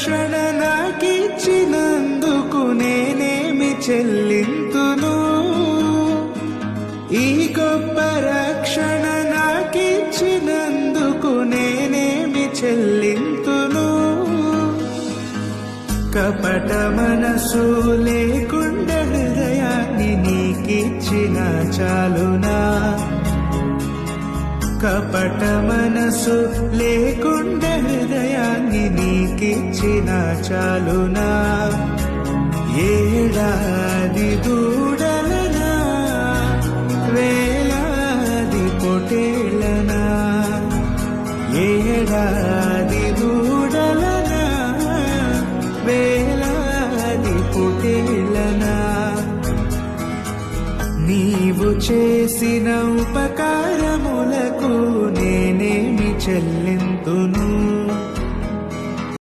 రక్షణ నాకిచ్చినందుకు నేనేమి చెల్లింతును? ఈ గొప్ప రక్షణ నాకిచ్చినందుకు నేనేమి చెల్లింతును? కపట మనసు లేకుండా హృదయాన్ని నీకిచ్చిన చాలునా? కపట మనసు లేకుండా హృదయాన్ని నీకిచ్చిన చాలునా? ఏడాది దూడలనా, వేలాది పొటేళ్ళనా? ఏడాది దూడలనా, వేలాది పొటేళ్ళనా? నీవు చేసిన ఉపకారములకు నేనేమి చెల్లి